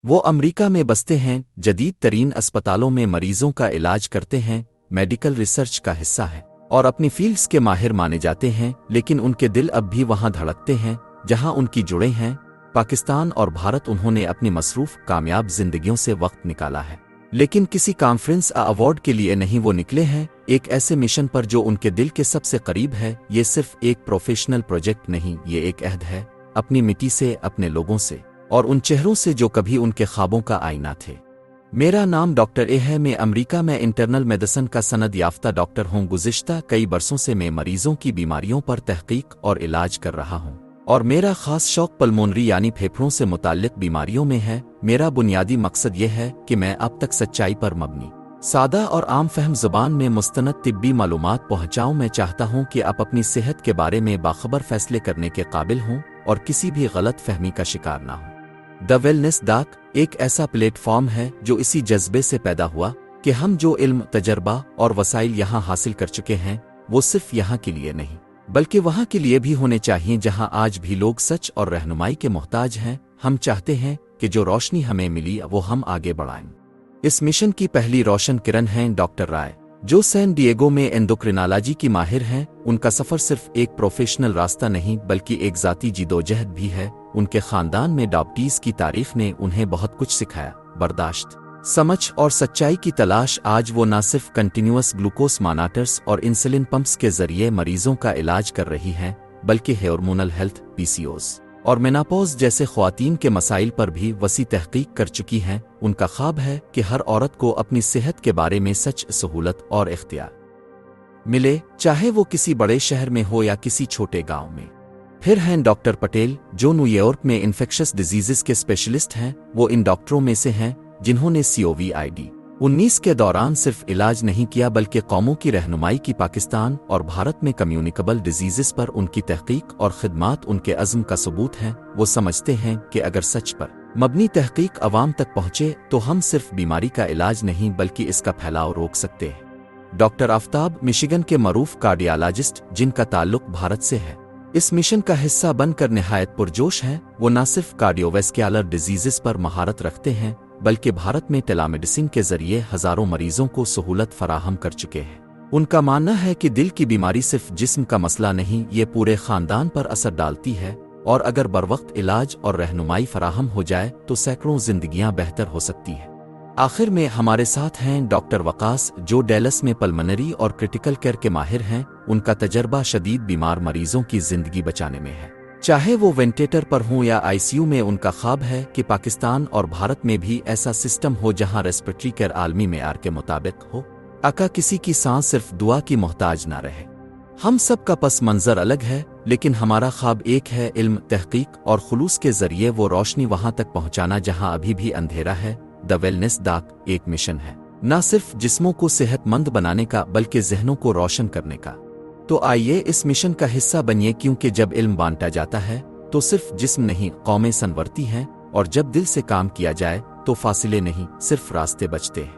وہ امریکہ میں بستے ہیں، جدید ترین اسپتالوں میں مریضوں کا علاج کرتے ہیں، میڈیکل ریسرچ کا حصہ ہے اور اپنی فیلڈز کے ماہر مانے جاتے ہیں، لیکن ان کے دل اب بھی وہاں دھڑکتے ہیں جہاں ان کی جڑیں ہیں، پاکستان اور بھارت۔ انہوں نے اپنی مصروف کامیاب زندگیوں سے وقت نکالا ہے، لیکن کسی کانفرنس ایوارڈ کے لیے نہیں، وہ نکلے ہیں ایک ایسے مشن پر جو ان کے دل کے سب سے قریب ہے۔ یہ صرف ایک پروفیشنل پروجیکٹ نہیں، یہ ایک عہد ہے اپنی مٹی سے، اپنے لوگوں سے اور ان چہروں سے جو کبھی ان کے خوابوں کا آئینہ تھے۔ میرا نام ڈاکٹر اے ہے، میں امریکہ میں انٹرنل میڈیسن کا سند یافتہ ڈاکٹر ہوں۔ گزشتہ کئی برسوں سے میں مریضوں کی بیماریوں پر تحقیق اور علاج کر رہا ہوں، اور میرا خاص شوق پلمونری یعنی پھیپھڑوں سے متعلق بیماریوں میں ہے۔ میرا بنیادی مقصد یہ ہے کہ میں اب تک سچائی پر مبنی، سادہ اور عام فہم زبان میں مستند طبی معلومات پہنچاؤں۔ میں چاہتا ہوں کہ آپ اپنی صحت کے بارے میں باخبر فیصلے کرنے کے قابل ہوں اور کسی بھی غلط فہمی کا شکار نہ ہوں۔ دا ویلنس ڈاک ایک ایسا پلیٹ فارم ہے جو اسی جذبے سے پیدا ہوا کہ ہم جو علم، تجربہ اور وسائل یہاں حاصل کر چکے ہیں، وہ صرف یہاں کے لیے نہیں بلکہ وہاں کے لیے بھی ہونے چاہیے جہاں آج بھی لوگ سچ اور رہنمائی کے محتاج ہیں۔ ہم چاہتے ہیں کہ جو روشنی ہمیں ملی وہ ہم آگے بڑھائیں۔ اس مشن کی پہلی روشن کرن ہیں ڈاکٹر رائے، جو سین ڈیگو میں اینڈوکرینالوجی کی ماہر ہیں۔ ان کا سفر صرف ایک پروفیشنل راستہ نہیں بلکہ ایک ذاتی جدوجہد بھی ہے۔ ان کے خاندان میں ڈائبٹیز کی تاریخ نے انہیں بہت کچھ سکھایا، برداشت، سمجھ اور سچائی کی تلاش۔ آج وہ نہ صرف کنٹینیوس گلوکوز مانیٹرز اور انسولین پمپس کے ذریعے مریضوں کا علاج کر رہی ہیں بلکہ ہارمونل ہیلتھ، پی سی اوز اور میناپوز جیسے خواتین کے مسائل پر بھی وسیع تحقیق کر چکی ہیں۔ ان کا خواب ہے کہ ہر عورت کو اپنی صحت کے بارے میں سچ، سہولت اور اختیار ملے، چاہے وہ کسی بڑے شہر میں ہو یا کسی چھوٹے گاؤں میں۔ پھر ہیں ڈاکٹر پٹیل، جو نیو یارک میں انفیکشس ڈیزیزز کے اسپیشلسٹ ہیں۔ وہ ان ڈاکٹروں میں سے ہیں جنہوں نے COVID-19 کے دوران صرف علاج نہیں کیا بلکہ قوموں کی رہنمائی کی۔ پاکستان اور بھارت میں کمیونیکیبل ڈیزیزز پر ان کی تحقیق اور خدمات ان کے عزم کا ثبوت ہیں۔ وہ سمجھتے ہیں کہ اگر سچ پر مبنی تحقیق عوام تک پہنچے تو ہم صرف بیماری کا علاج نہیں بلکہ اس کا پھیلاؤ روک سکتے ہیں۔ ڈاکٹر آفتاب، مشیگن کے معروف کارڈیالوجسٹ جن کا تعلق بھارت سے ہے، اس مشن کا حصہ بن کر نہایت پرجوش ہیں۔ وہ نہ صرف کارڈیوویسکولر ڈیزیزز پر مہارت رکھتے ہیں بلکہ بھارت میں ٹیلی میڈیسن کے ذریعے ہزاروں مریضوں کو سہولت فراہم کر چکے ہیں۔ ان کا ماننا ہے کہ دل کی بیماری صرف جسم کا مسئلہ نہیں، یہ پورے خاندان پر اثر ڈالتی ہے، اور اگر بروقت علاج اور رہنمائی فراہم ہو جائے تو سینکڑوں زندگیاں بہتر ہو سکتی ہیں۔ آخر میں ہمارے ساتھ ہیں ڈاکٹر وقاص، جو ڈیلس میں پلمنری اور کرٹیکل کیئر کے ماہر ہیں۔ ان کا تجربہ شدید بیمار مریضوں کی زندگی بچانے میں ہے، چاہے وہ وینٹیلیٹر پر ہوں یا ICU میں۔ ان کا خواب ہے کہ پاکستان اور بھارت میں بھی ایسا سسٹم ہو جہاں ریسپریٹری کیئر عالمی معیار کے مطابق ہو، تاکہ کسی کی سانس صرف دعا کی محتاج نہ رہے۔ ہم سب کا پس منظر الگ ہے، لیکن ہمارا خواب ایک ہے، علم، تحقیق اور خلوص کے ذریعے وہ روشنی وہاں تک پہنچانا جہاں ابھی بھی اندھیرا ہے۔ دا ویلنس ڈاک ایک مشن ہے، نہ صرف جسموں کو صحت مند بنانے کا بلکہ ذہنوں کو روشن کرنے کا۔ تو آئیے اس مشن کا حصہ بنیے، کیونکہ جب علم بانٹا جاتا ہے تو صرف جسم نہیں، قومیں سنورتی ہیں، اور جب دل سے کام کیا جائے تو فاصلے نہیں، صرف راستے بچتے ہیں۔